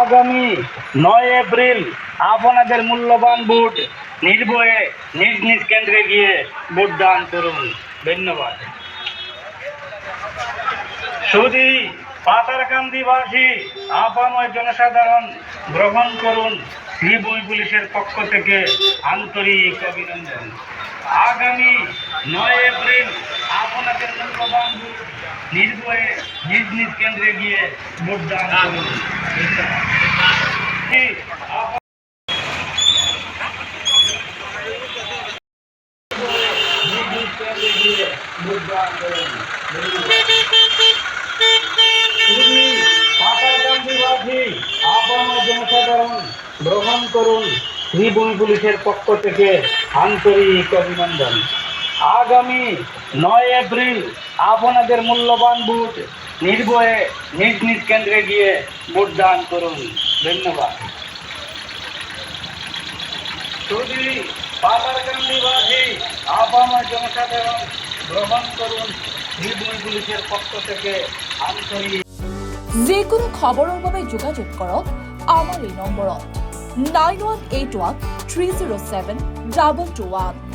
আগামী 9 এপ্রিল আপনাদের মূল্যবান ভোট নির্ভয়ে নিজ নিজ কেন্দ্রে গিয়ে ভোট দান করুন। ধন্যবাদ। সুধী পাতারকান্দিবাসী আপাময় জনসাধারণ গ্রহণ করুন শ্রীবই পুলিশের পক্ষ থেকে আন্তরিক অভিনন্দন। আগামী 9 এপ্রিল আপনাদের মূল্যবান ভোট নির্ভয়ে নিজ নিজ কেন্দ্রে গিয়ে ভোট দান করুন। জনসাধারণ গ্রহণ করুন শ্রীবই পুলিশের পক্ষ থেকে আন্তরিক অভিনন্দন। আগামী 9 এপ্রিল আপনাদের মূল্যবান ভোট নির্ভয়ে নিজ নিজ কেন্দ্রে গিয়ে ভোট দান করুন। ধন্যবাদ। সুধী পাতারকান্দিবাসী আপাময় জনসাধারণ গ্রহণ করুন শ্রীবই পুলিশের পক্ষ থেকে আন্তরিক। যিকোনো খবৰৰ বাবে যোগাযোগ কৰক আমাৰ এই নম্বৰত 9181 307 2221।